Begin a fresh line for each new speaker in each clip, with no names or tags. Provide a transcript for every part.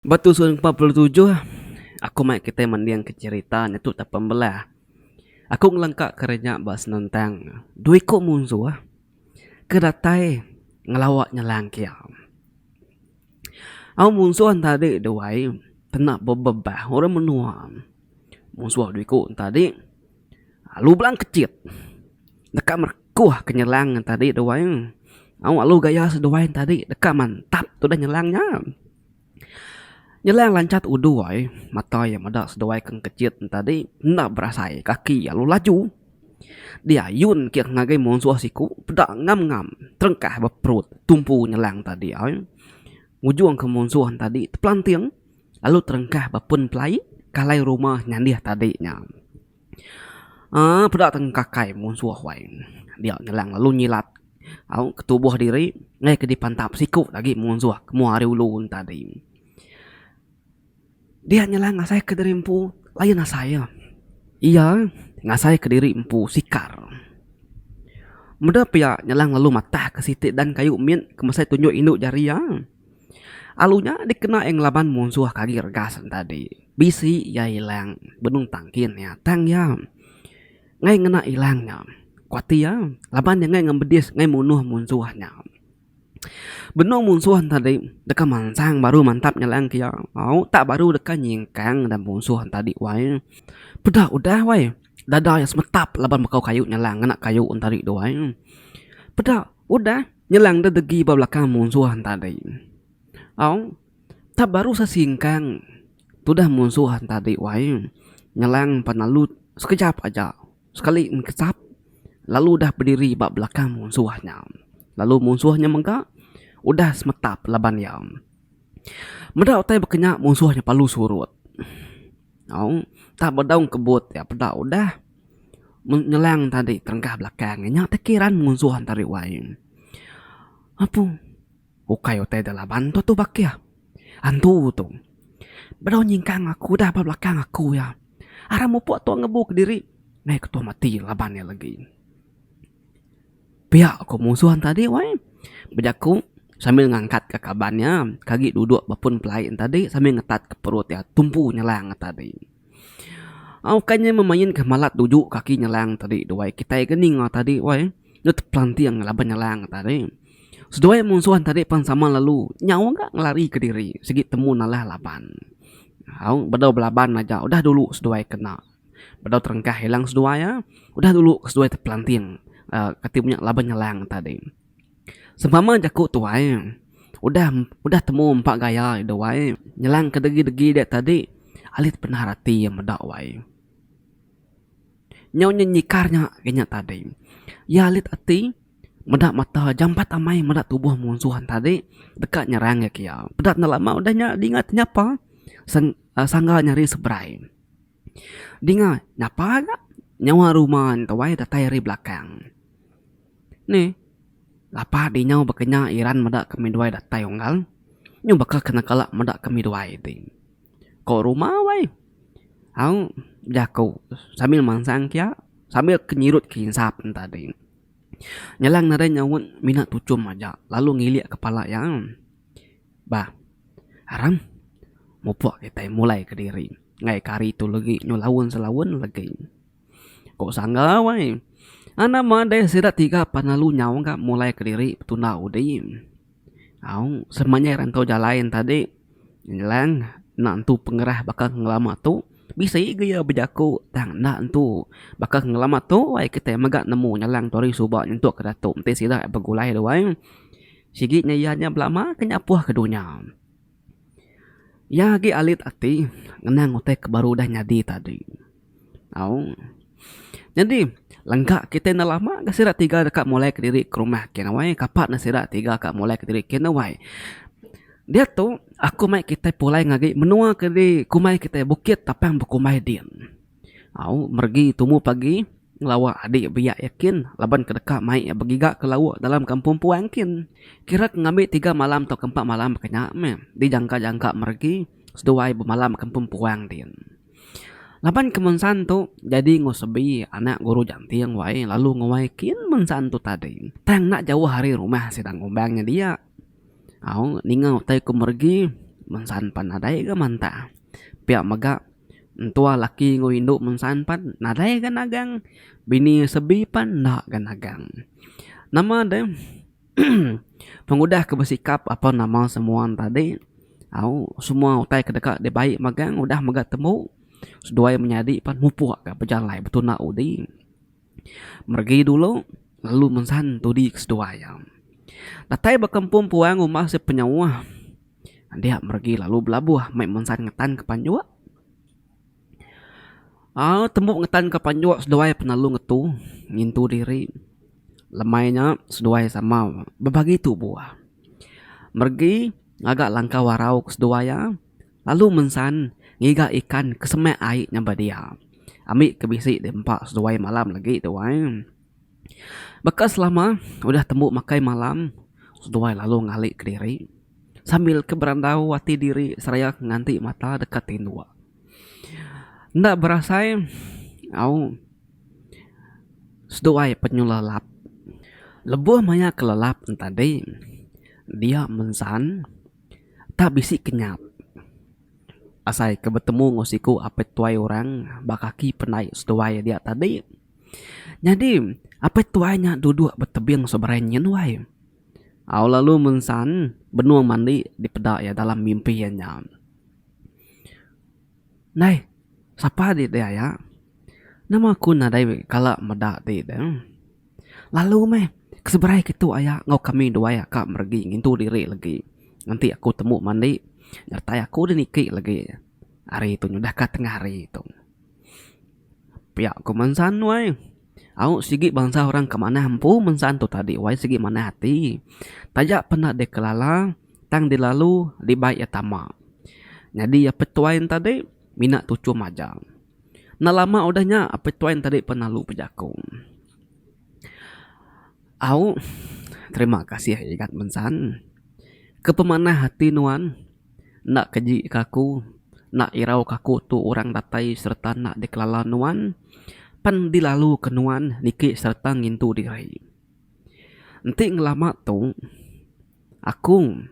Batusun 47, aku mai kita mendiang ke cerita tu tak pembelah. Aku ngelengkak kerja bahas tentang duiku musuh kedatai ngelawak nyelang kia. Aku musuh tadi duai tenak bebebah orang menua. Musuh duiku tadi lu belang kecil. Dekat merkuah kenyelang tadi duai. Aku lu gaya seduai tadi dekat mantap tu dah nyelangnya. Nyelang lancat uduai, mata yang ada sedawai keng kecil tadi nak berasai kaki lalu laju. Dia yun kia ngagai monsuah siku, pedak ngam-ngam, terengkah berperut, tumpu nyelang tadi ay. Ujung ke monsuah tadi terpelanting, lalu terengkah berpun pelai, kalai rumah nyandiah tadinya. Pedak tengkah kai monsuah wai. Dia nyelang lalu nyilat. Ketubuh diri, ngai ke dipantap siku lagi monsuah, kemu hari ulun tadi. Dia nyelang ngasai ke diri empu lain saya. Iya, ngasai ke diri empu sikar. Mudah pia nyelang lalu mata ke sitik dan kayu min kemasai tunjuk induk jari ya. Alunya dikena yang laban musuh kaki regas tadi. Bisi ya hilang benung tangkin ya tang ya. Ngai ngena hilangnya. Kuati ya, laban yang ngai ngembedis ngai munuh musuhnya. Benung musuhan tadi dekat mansang baru mantap nyelang kia. Tak baru dekat nyingkang dan musuhan tadi wai. Pedah udah wai. Dada yang semetap laban bakau kayu nyelang ngena kayu tadi wai. Pedah udah nyelang dah degi belakang musuhan tadi. Tak baru sesingkang. Tudah musuhan tadi wai. Nyelang panalut sekejap aja. Sekali ngekesap lalu dah berdiri bak belakang musuhnya. Lalu musuhnya mengka udah semetap laban yam. Medak utai berkenyak musuhnya palu surut. Tak berdaung kebut ya pedak udah menyelang tadi terengkah belakangnya tekiran musuhan tadi wain. Apa? Ukai utai dah laban tu bakia. Antu tu. Bedau nyingkang aku dah belakang aku ya. Arah mau puak tu ngebuk diri. Naik ketua mati labannya lagi. Pihak aku musuhan tadi wain. Bejaku sambil ngangkat ke kabannya, kaki duduk bapun pelayan tadi sambil ngetat ke perut ya, tumpu nyelang tadi. Kayaknya memain ke malat duduk kaki nyelang tadi, doai kita gening tadi, wai, nut pelanti yang laban nyelang tadi. Sedoai musuhan tadi pun sama lalu nyawa gak ngelari ke diri, segi temu nalah laban. Bedau belaban aja, udah dulu sedoai kena. Bedau terengkah hilang sedoai ya, udah dulu sedoai terpelanti yang ketimnya laban nyelang tadi. Sempama jaku tuai. Udah temu empat gaya doai. Nyelang ke degi-degi dia tadi. Alit pernah rati yang medak wai. Nyaunya nyikarnya kayaknya tadi. Ya alit hati. Medak mata jampat amai medak tubuh musuhan tadi. Dekat nyerang ya kia. Pedak lama udah diingat nyapa. Sangga nyari seberai. Dinga nyapa agak. Nyawa rumah tuai datai dari belakang. Nih. Lapa di nyau bakanya Iran medak kami duai datai onggal. Nyu bakal kena kalak medak kami duai di. Kau rumah wai. Jaku sambil mangsang kia. Sambil kenyirut kinsap tadi. Nyelang nare nyawun minat tucum aja. Lalu ngiliak kepala yang. Bah. Haram. Mupuak kita mulai ke diri. Ngai kari tu lagi. Nyu lawun selawun lagi. Kau sangga wai. Ana mandai sirat tiga panalu nyawa gak mulai ke diri tuna udi. Semuanya rantau jalain tadi. Nyelang nak tu pengerah bakal ngelama tu. Bisa gaya bejaku tang nak tu bakal ngelama tu. Wai kita megak nemu nyelang tori subak nyentuk ke datuk. Nanti sirat bergulai doang. Sigit nyayanya belama kenyapuah ke dunia. Ya gi alit hati. Ngenang utai kebaru dah nyadi tadi. Jadi lengkap kita nak lama kasirat tiga dekat mulai ke diri ke rumah kena wai kapat nasirat tiga kat mulai ke diri kena wai. Dia tu aku mai kita pulai ngagi menua ke di kumai kita bukit tapang berkumai dian. Mergi tumu pagi ngelawa adik biak yakin laban ke dekat mai bergigak ke lawak dalam kampung puangkin. Kira ngambil 3 malam atau 4 malam kena dijangka-jangka mergi seduai bermalam kampung puang dian. Lapan ke mensan tu jadi ngosebi anak guru jantiang wai lalu ngawaikin mensan tu tadi. Tang nak jauh hari rumah sedang ngombangnya dia. Ningau tai ku mergi mensan pan nadai ke manta. Pihak maga tua laki nginduk mensan pan nadai kan agang. Bini sebi pan nak kan agang. Nama deh pengudah kebersikap apa nama semua tadi. Semua utai kedekat dia baik magang udah maga temu. Seduai menyadi pan mupuak ke berjalan betul nak udi. Mergi dulu lalu mensan tudi keseduai. Datai berkempung puang rumah si penyawa. Dia mergi lalu belabuh mai mensan ngetan ke panjua. Tembuk ngetan ke panjua seduai penalu ngetu ngintu diri. Lemainya seduai sama berbagi tubuh. Mergi agak langkah warau ke seduai. Lalu mensan ngiga ikan kesemek airnya badia. Ambil kebisi dempak seduai malam lagi tuai. Bekas lama udah tembuk makai malam. Seduai lalu ngalik ke diri. Sambil keberandau hati diri seraya nganti mata dekat tindua. Ndak berasa seduai penyulalap. Lebuh maya kelelap tadi. Dia mensan tak bisik kenyap. Asai kebetemu ngosiku apa tuai orang bakaki penai seduai dia tadi. Jadi apa tuainya duduk bertebing seberanya nuai. Lalu mensan benua mandi di pedak ya dalam mimpiannya. Nai, siapa dia ya? Nama aku nadai kala medak dia. Lalu keseberai gitu ayah ngau kami dua ya kak mergi ngintu diri lagi. Nanti aku temu mandi, nyertai aku diniki lagi. Hari itu nyudah ke tengah hari itu. Pihak aku mensan wai. Sigi bangsa orang kemana hampu mensan tu tadi wai sigi mana hati. Tajak pernah dekelala tang dilalu di baik ya tama. Jadi ya petuain tadi minat tucu majang. Nah lama udahnya petuain tadi penalu pejaku. Terima kasih ya ikat mensan. Kepemana hati nuan nak keji kaku nak irau kaku tu orang datai serta nak dekelala nuan. Pan dilalu kenuan niki serta ngintu diri. Nanti ngelama tu aku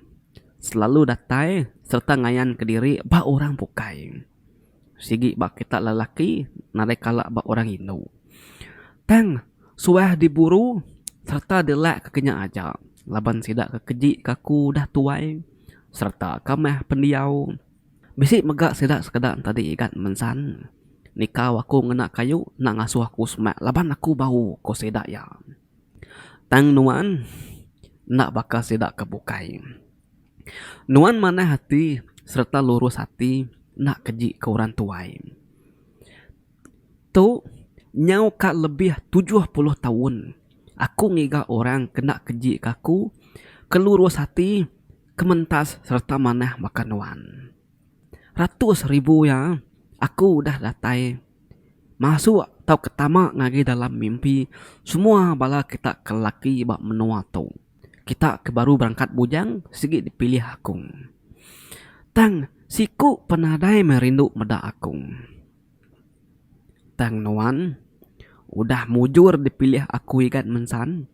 selalu datai serta ngayan ke diri ba orang pukai. Sigi ba kita lelaki nadai kala ba orang Hindu. Tang suah diburu serta delak kekenya aja. Laban sidak kekeji kaku dah tuai serta kameh pendiau. Bisik megak sidak sekedak tadi ikat mensan. Nikah aku ngena kayu nak ngasuh aku semak laban aku bau ko sedak ya. Tang nuan nak bakal sedak kebukai. Nuan mana hati serta lurus hati nak keji ke orang tuai. Tu nyau kak lebih 70 tahun. Aku ngiga orang kena keji kaku kelurus hati kementas serta manah makan nuan. Ratus ribu ya. Aku udah datai masuk atau ketama ngagi dalam mimpi semua bala kita kelaki bak menua tu. Kita ke baru berangkat bujang sigi dipilih akung. Tang siku penadai merindu meda akung. Tang nuan udah mujur dipilih aku ikat mensan.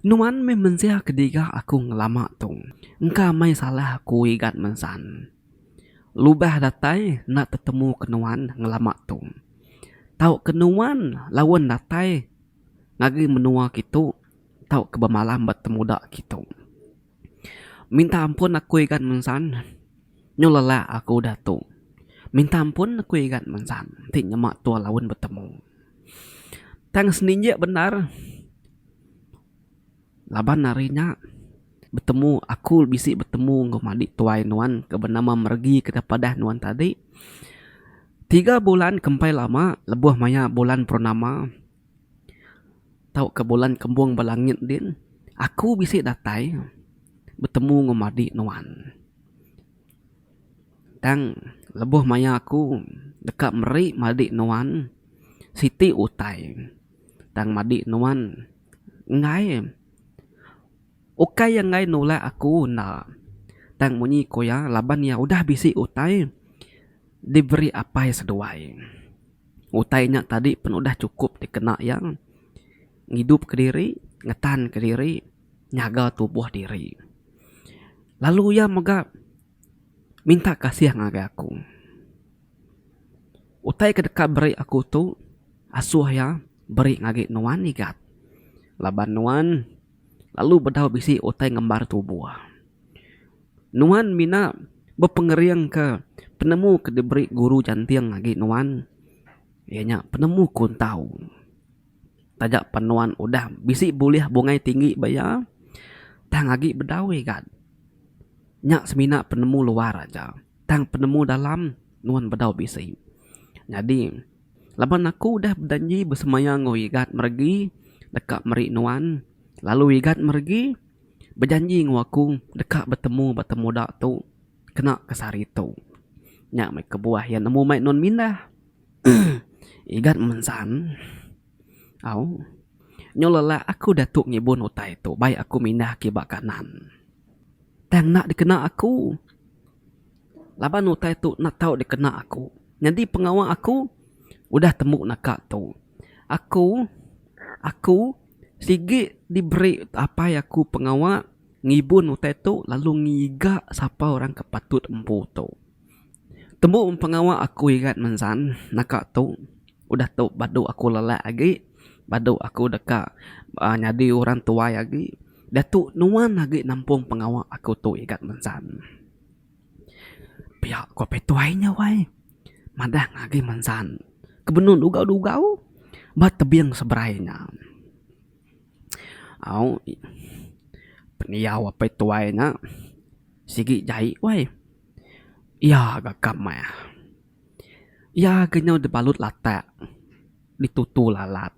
Nuan mensia ketiga aku ngelama tu. Engkau mai salah aku ikat mensan. Lubah datai nak tetemu kenuan ngelama tu. Tau kenuan lawan datai ngagi menua kitu. Tau kebemalam bertemu dak kitu. Minta ampun aku ikan mensan. Nyolala aku datu. Minta ampun aku ikan mensan. Tik nyemak tua lawan bertemu. Tang seninjak benar. Laban narinya bertemu aku bisik bertemu ngomadik tuai nuan ke bernama mergi kita padah nuan tadi. 3 bulan kempai lama lebuh maya bulan purnama. Tahu ke bulan kembung belangit din. Aku bisik datai bertemu ngomadik nuan. Tang lebuh maya aku dekat meri madik nuan Siti utai. Tang madik nuan ngai ukai yang ngai nolak aku na. Tang munyi koya laban ya udah bisi utai diberi apa yang seduai. Utainya tadi pun udah cukup dikena yang ngidup ke diri, ngetan ke diri, nyaga tubuh diri. Lalu ya mega minta kasih ngage aku. Utai kedekat beri aku tu asuh ya beri ngage nuan igat. Laban nuan lalu bedau bisi utai ngembar tubuh. Nuan mina berpengeriang ke penemu ke diberi guru jantiang ngage nuan. Ianya penemu kun tahu. Tajak penuan udah bisi boleh bungai tinggi baya. Tang ngage bedau igat. Nyak semina penemu luar aja. Tang penemu dalam nuan bedau bisi. Jadi, laban aku udah berjanji bersemayang wigat mergi dekat meri nuan. Lalu wigat mergi berjanji ngaku dekat bertemu dak tu kena kesari tu. Nyak mai kebuah yang nemu mai non mindah. Igat mensan. Au. Nyolala aku datuk ngibun utai tu. Baik aku mindah kibak kanan. Tang nak dikena aku. Laban utai tu nak tahu dikena aku. Jadi pengawal aku udah temu nakak tu. Aku sigit diberi apa yang aku pengawal ngibun utai tu lalu ngiga siapa orang kepatut empu tu. Temu pengawal aku ingat mensan nakak tu udah tu badu aku lelak lagi, badu aku dekat nyadi orang tua lagi. Datuk nuan lagi nampung pengawal aku tu ingat mensan. Pihak kau petuainya wai. Madah ngagi mansan. Kebenun dugau-dugau. Bat tebiang seberainya. Au. Peniaw apa tuainya. Sigi jai wai. Ya gakam mah. Ya genyau dibalut latak. Ditutu lalat.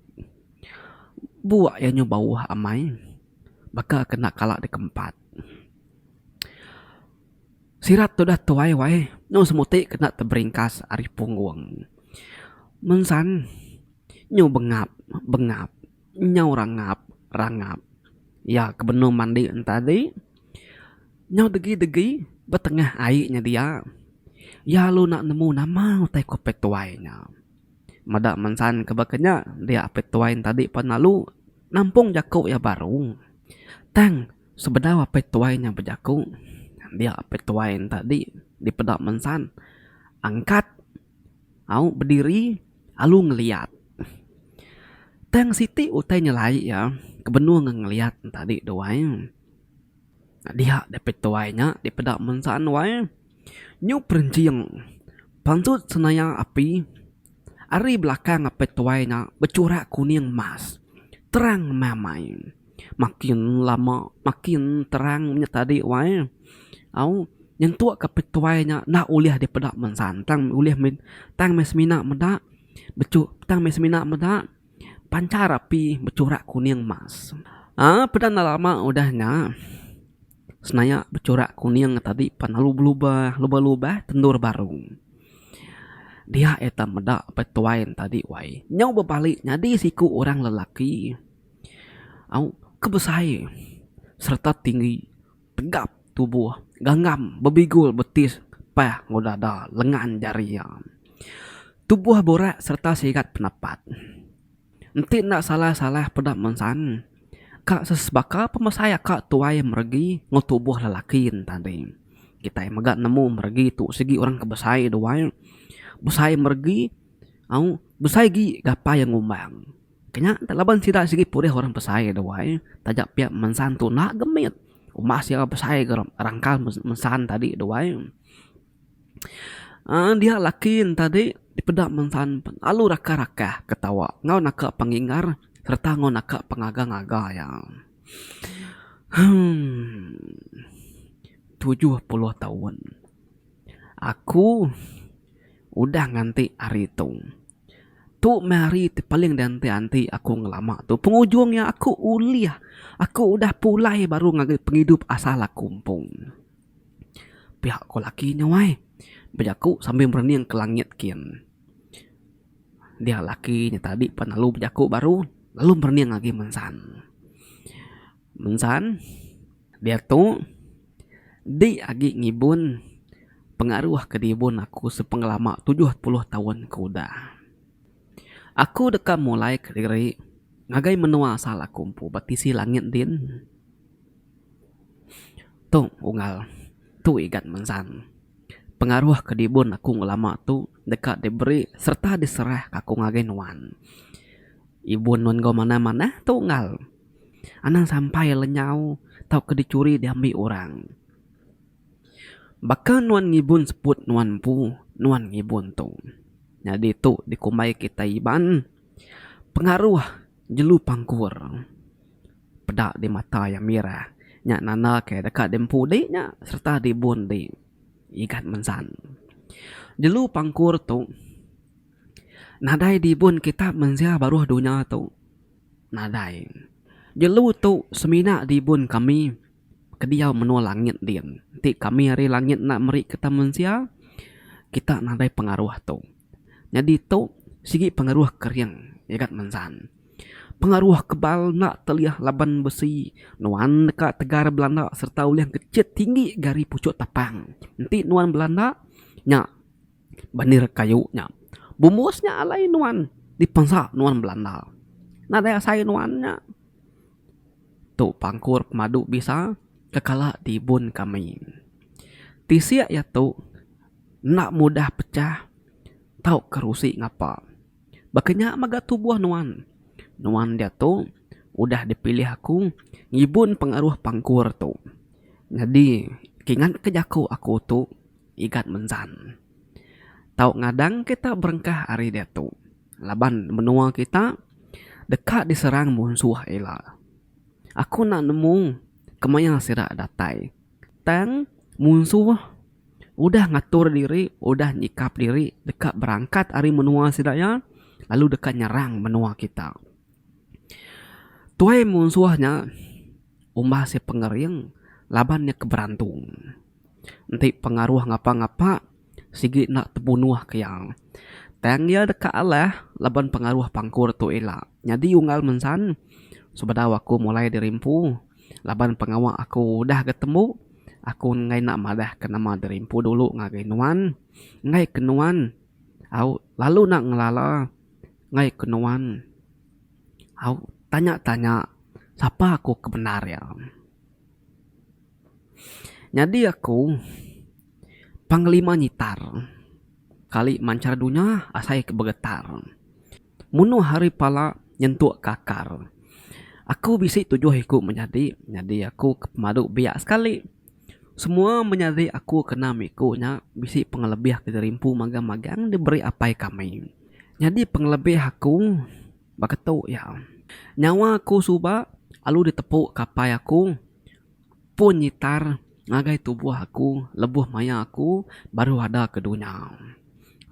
Buat yang nyoba amai. Baka kena kalak di kempat. Sirat tu dah tuai wai. No semutik kena terberingkas ari punggung. Mensan. Nyo bengap. Nyau rangap. Ya kebenuh mandi tadi. Nyau degi. Betengah airnya dia. Ya lu nak nemu nama utai ko petuainya. Madak mensan kebakanya. Dia petuain tadi panalu. Nampung jaku ya baru. Tang. Sebedawa petuainya berjaku. Dia petuain tadi di pedak mensan angkat au berdiri alu ngeliat tang siti utai nyelai ya kebenua ngeliat tadi doang dia de petuainya di pedak mensan wae nyu perenciang pansut senaya api ari belakang petuainya bercorak kuning emas terang mamai makin lama makin terangnya tadi wae au yang tua ke petuainya nak uliah di pedak mensan tang uliah tang mesmina meda tang mesmina meda pancar api bercorak kuning emas pedan lama udahnya senaya bercorak kuning tadi panalu lubah tendur baru dia eta meda petuain tadi wai nyau berbalik jadi siku orang lelaki au kebesai serta tinggi tegap tubuh ganggam bebigul betis pah ngodada lengan jarinya tubuh borak serta sigat penapat enti nak salah pedak mensan kak sesbaka pemasaya kak tuai mergi ngotubuh lelaki tadi kita yang megak nemu mergi tu segi orang kebesai doai besai mergi au besai gi gapa yang ngumbang kenya talaban sida segi purih orang besai doai tajak pihak mensan tu nak gemit umas yang besai rangkal mensan tadi doai dia lakin tadi di pedak mensan lalu raka ketawa ngau nak pengingar serta ngau nak pengaga-ngaga ya 70 tahun aku udah nganti hari itu tu mari paling danti aku ngelama tu pengujungnya aku uliah aku udah pulai baru ngagi penghidup asal kumpung pihak ko lakinya wai bejaku sambil berniang ke langit kian dia lakinya tadi panalu bejaku baru lalu berniang lagi mensan dia tu di agi ngibun pengaruh ke dibun aku sepenglama 70 tahun kuda aku dekat mulai ke diri ngagai menua salah kumpu batisi langit din tu unggal tu igat mensan pengaruh ke dibun aku ngelama tu dekat diberi serta diserah aku ngagai nuan. Ibu nun go mana-mana tunggal. Anang sampai lenyau tau ke dicuri diambil orang. Bahkan nuan ngibun sebut nuan pu, nuan ngibun tu. Jadi tu dikumbai kita iban pengaruh jelu pangkur. Pedak di mata yang merah. Nyak nana ke dekat dempu di nyak serta dibun di ikat mensan. Jelu pangkur tu nadai dibun kita mensia baru dunia tu. Nadai. Jelu tu semina dibun kami kediau menua langit dian. Ti kami hari langit nak meri kita mensia kita nadai pengaruh tu. Jadi tu sigi pengaruh keriang ikat mensan. Pengaruh kebal nak teliah laban besi nuan dekat tegar Belanda serta uliang kecil tinggi gari pucuk tapang. Nanti nuan Belanda nya banir kayu nya. Bumusnya alai nuan dipangsa nuan Belanda. Nada asai nuannya. Tu pangkur pemadu bisa kekala dibun kami. Tisia ya tu nak mudah pecah tau kerusi ngapa. Bakanya maga tubuh nuan. Nuan dia tu udah dipilih aku ngibun pengaruh pangkur tu. Jadi kingan kejaku aku tu ikat mensan. Tau ngadang kita berengkah hari dia tu. Laban menua kita dekat diserang musuh ela. Aku nak nemu kemaya sirak datai. Tang musuh udah ngatur diri, udah nyikap diri dekat berangkat hari menua siraknya. Lalu dekat nyerang menua kita. Tuai musuhnya umbah si pengering labannya keberantung. Nanti pengaruh ngapa-ngapa sigi nak terbunuh keyang. Tang dia dekat Allah laban pengaruh pangkur tu elak. Jadi unggal mensan sebeda aku mulai dirimpu. Laban pengawak aku dah ketemu. Aku ngai nak madah ke nama dirimpu dulu ngagai nuan. Ngai kenuan. Lalu nak ngelala ngai kenuan. Tanya-tanya siapa aku kebenar ya. Jadi aku panglima nyitar. Kali mancar dunia asai kebegetar. Munu hari pala nyentuk kakar. Aku bisi tujuh ikut menjadi. Jadi aku kepemadu biak sekali. Semua menjadi aku kena mikunya. Bisi pengelebih ke rimpu magang-magang diberi apai kami. Jadi pengelebih aku baketuk ya. Nyawa aku suba lalu ditepuk kapai aku pun nyitar ngagai tubuh aku lebuh maya aku baru ada ke dunia.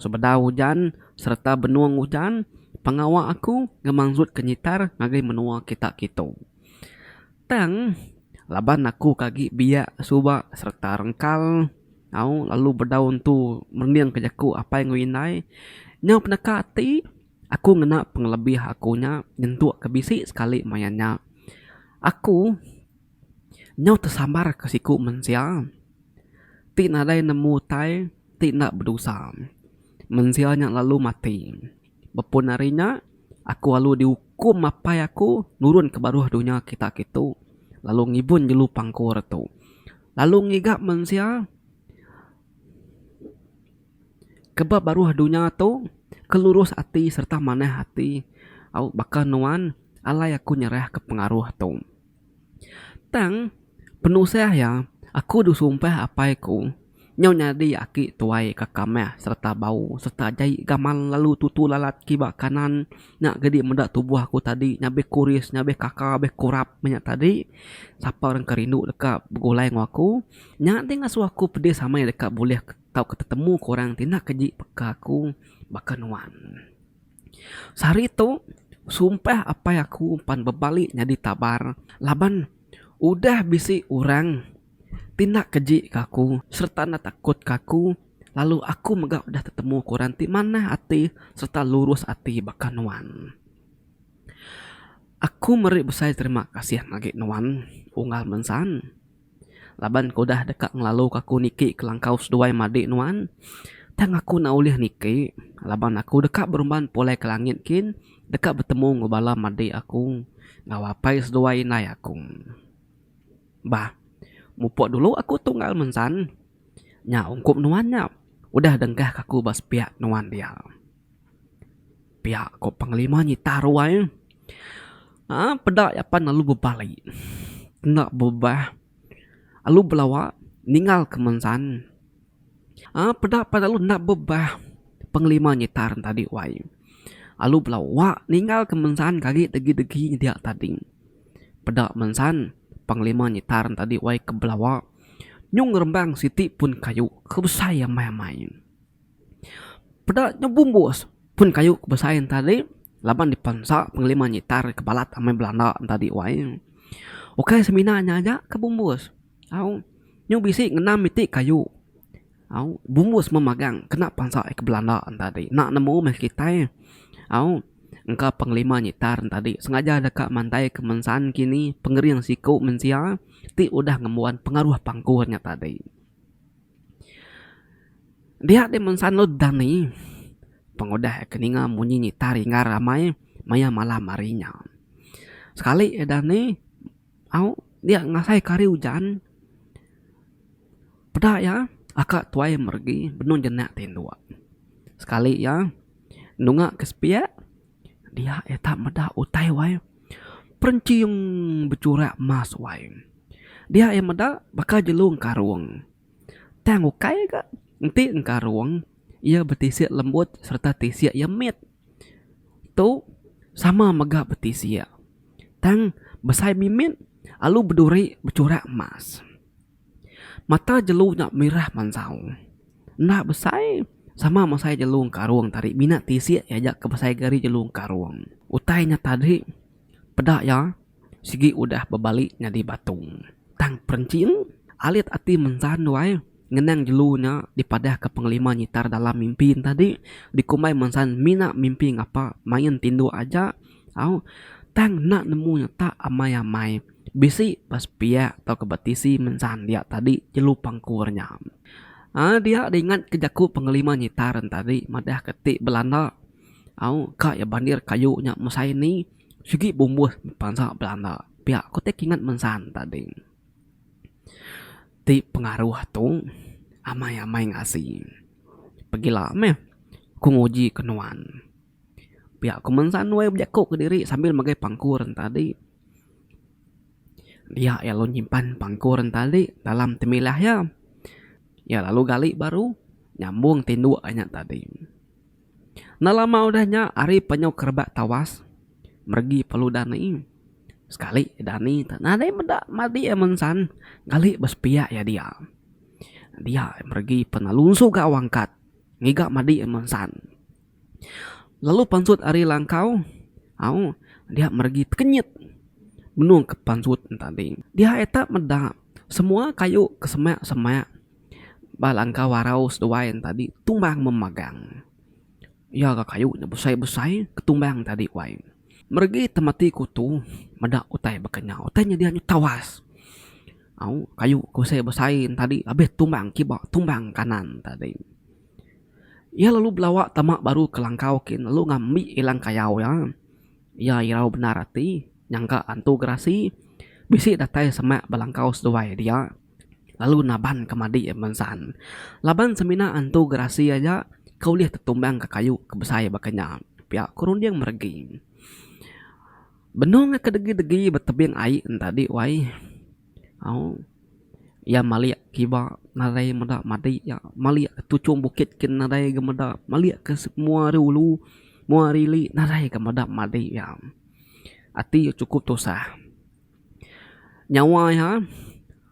Sebeda hujan serta benuang hujan pengawak aku ngemangsud ke nyitar ngagai menua kita gitu. Tang laban aku kaki biak suba serta rengkal lalu berdaun tu merniang kejaku apa yang winai nyau penekati. Aku ngena pengelebih akunya nyentuk kebisi sekali mayanya. Aku nyau tersambar ke siku mensia. Ti nadai nemu tai, ti nak berdosa. Mensianya lalu mati. Bepun harinya, aku lalu dihukum apa aku nurun ke baruh dunia kita gitu. Lalu ngibun jelu pangkur tu. Lalu ngigap mensia. Kebab baruh dunia tu. Kelurus hati serta maneh hati. Bakal nuan alai aku nyerah ke pengaruh tu. Tang penuh ya. Aku disumpah apa aku. Nyau nyadi aki tuai kakameh serta bau serta jai gamal lalu tutu lalat kibak kanan. Nak gede mendak tubuh aku tadi. Nyabe kuris, nyabe kakak, nyabe kurap banyak tadi. Siapa orang kerindu dekat begulai ngaku. Nyak tinggal suaku pedih sama yang dekat boleh tau ketemu korang tindak keji peka aku bakal nuan. Sehari tu sumpah apa aku umpan berbalik nyadi tabar. Laban udah bisi orang tindak keji kaku serta nak takut kaku. Lalu aku megak udah ketemu korang ti mana hati serta lurus hati bakal nuan. Aku meri besar terima kasih lagi nuan unggal mensan. Laban ko dah dekat ngelalu kaku niki kelangkau seduai madik nuan. Tang aku nak ulih niki. Laban aku dekat berumban polai ke langit kin. Dekat bertemu ngobala madik aku. Ngawapai seduai nai aku. Bah, mupok dulu aku tunggal mensan. Nya ungkup nuannya. Udah dengkah kaku bas pihak nuan dia. Pihak ko panglima nyitar wai. Pedak yapan lalu berbalik. Nak bebah. Lalu belawa ninggal kemensan. Pedak pada lalu nak bebah. Panglima nyitar tadi wai. Lalu belawa ninggal kemensan kaki degi-degi dia tadi. Pedak mensan panglima nyitar tadi wai ke belawa. Nyung rembang siti pun kayu kebesai mai-mai. Pedak nyebumbus pun kayu kebesain tadi. Laban dipansa panglima nyitar kebalat amai Belanda tadi wai. Oke seminanya aja kebumbus. Nyung bisik ngenam miti kayu. Bumbus memagang kena pansa ke Belanda tadi. Nak nemu mes kita. Engkau panglima nyitar tadi sengaja dekat mantai kemensan kini pengeriang siku mensia ti udah ngemuan pengaruh pangkurnya tadi. Dia di mensan lo dani pengodah keninga munyi nyitar hingga ramai maya malam harinya. Sekali edani dia ngasai kari hujan. Pedak ya akak tuai mergi benun jenak tindua. Sekali ya nunga kespia dia eta meda utai wai perenciung becurak emas wai. Dia meda bakal jelung karuang. Tang ukai ka nanti karuang ia betisiak lembut serta tisiak yamit. Tu sama megah betisiak. Tang besai mimin alu berduri becurak emas. Mata jelunya merah mansau. Nak besai sama masai jelung karuang tadi bina tisiak ya ke besai gari jelung karuang. Utainya tadi pedak ya sigi udah bebaliknya di batung. Tang perencing alit ati mensan wai ngenang jelunya dipadah ke panglima nyitar dalam mimpi tadi dikumai mensan mina mimpi ngapa main tindu aja. Tang nak nemunya tak amai-amai bisi pas pia atau kebatisi mensan dia tadi jelu pangkurnya. Dia diingat kejaku panglima nyitaran tadi madah ketik Belanda. Kak ya bandir kayunya mesai ni sigi bumbus pansa Belanda. Pihak kotek ingat mensan tadi. Ti pengaruh tu amai-amai ngasih. Pergilah meh ku nguji kenuan. Pihak ku mensan wae berjakuk ke diri sambil magai pangkuran tadi. Dia ya lo nyimpan pangkuran tadi dalam temilah ya. Ya lalu gali baru nyambung tindu banyak tadi. Nah lama udahnya ari penyok kerbak tawas. Mergi perlu dani. Sekali dani tanah meda mati mensan gali bespia ya dia. Dia mergi penalunsu ke wangkat. Ngiga madi mensan. Lalu pansut ari langkau. Dia mergi kenyit. Menung ke pansut tadi. Dia eta meda semua kayu kesemak-semak. Balangkau waraus doain tadi tumbang memagang. Ya ke kayunya besai-besai ketumbang tadi wain. Mergi temati kutu meda utai bekenya. Utainya dia tawas. Kayu kusai besain tadi abis tumbang kiba tumbang kanan tadi. Ya lalu belawak tamak baru ke langkau kin lalu ngambil ilang kayau ya. Ya irau benar hati nyangka antu gerasi bisi datai semak balangkau seduai dia. Lalu naban kemadi mensan. Laban semina antu gerasi aja kau lihat tertumbang ke kayu kebesai bakanya. Pihak kurun dia mergi. Benong kedegi-degi betebing air tadi wai. Ya maliak kiba narai meda madi ya maliak tucung bukit kin narai gemeda maliak ke semua rulu muarili narai gemeda madi ya. Ati cukup tosah. Nyawa ya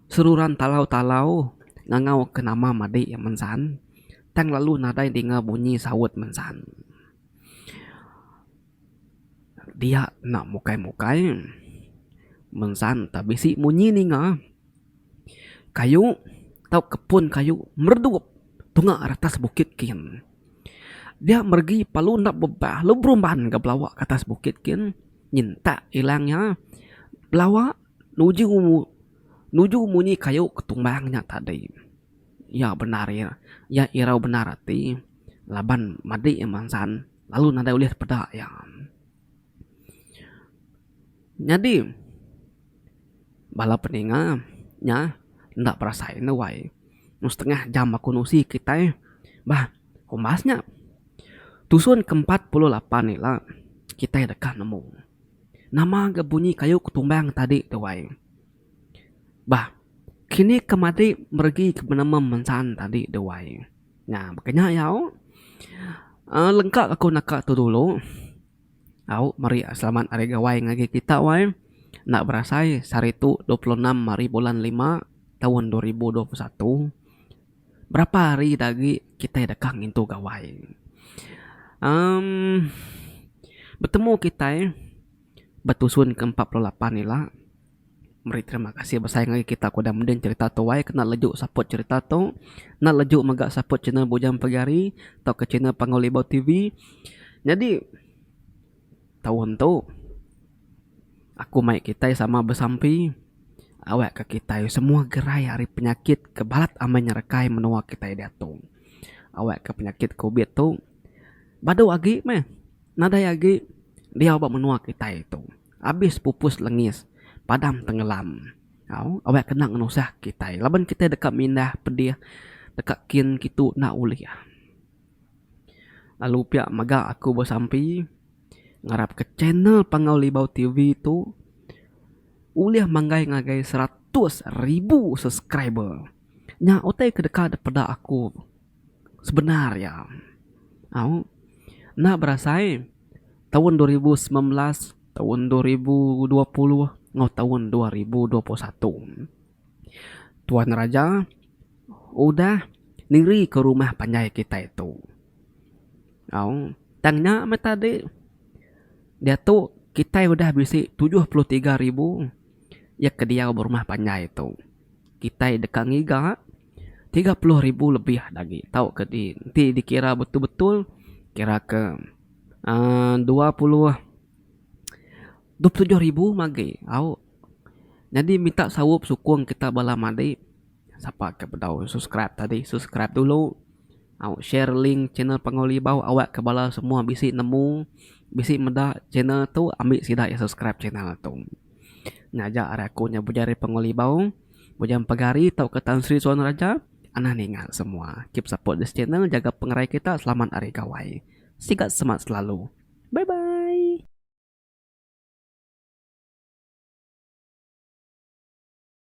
seruran talau-talau ngangau ke nama madi yang mensan. Tang lalu nadai dengar bunyi sawut mensan. Dia nak mukai-mukai mensan tapi si bunyi ni nga kayu tau kepun kayu merdup tunga atas bukit kin. Dia mergi palu nak bebah lu berumban ke belawak ke atas bukit kin nyinta hilangnya belawak nuju munyi kayu ketumbangnya tadi. Ya benar ya. Ya irau benar hati. Laban madi emansan. Lalu nada ulihat pedak ya. Jadi bala peninga nya ndak perasain wai. Nu setengah jam aku nusi kita Bah, humasnya tusun ke-48 ni lah kita dekat nemu. Nama ke bunyi kayu ketumbang tadi tu wai. Bah, kini kemari mergi ke benama mensan tadi tu wai. Nah, makanya ya, lengkap aku nak tu dulu. Au, mari selamat hari gawai ngagi kita wai. Nak berasai hari tu 26 hari bulan 5 tahun 2021. Berapa hari lagi kita dekang itu gawai. Bertemu kita bertusun ke-48 ni lah. Mari terima kasih bersayang lagi kita kuda mending cerita tu wai kena lejuk support cerita tu. Nak lejuk magak support channel Bujang Pagari atau ke channel Pangolibau TV. Jadi tahun tu aku main kita sama bersampi awak ke kita semua gerai hari penyakit kebalat amanya rekai menua kita dia tu. Awak ke penyakit COVID tu badu agi meh. Nada agi dia awak menua kita itu. Habis pupus lengis, padam tenggelam. Awak kena ngenusah kita. Laban kita dekat mindah pedih, dekat kin kitu nak uliah. Lalu pihak maga aku bersampi ngarap ke channel Pangolibau TV tu uliah manggai-ngagai 100,000 subscriber. Nya otai kedekat pada aku sebenarnya. Nak berasai tahun 2019, tahun 2020, tahun 2021. Tuan Raja udah niri ke rumah panjai kita itu. Tangnya me tadi dia tu kita udah bisi 73,000 ya ke dia berumah panjai itu. Kita dekat ngiga 30,000 lebih lagi. Tahu ke nanti dikira betul-betul kira ke 27,000 magi. Jadi minta sawup sukung kita bala madi. Siapa ke bedau subscribe tadi, subscribe dulu. Share link channel Pangolibau awak ke bala semua bisi nemu, bisi meda channel tu ambil sida ya subscribe channel tu. Ngajak aku nya bujari Pangolibau, Bujang Pagari tau ke Tan Sri Tuan Raja. Ana ningal semua. Keep support this channel, jaga pengerai kita, selamat hari gawai. Sigat semangat selalu. Bye bye.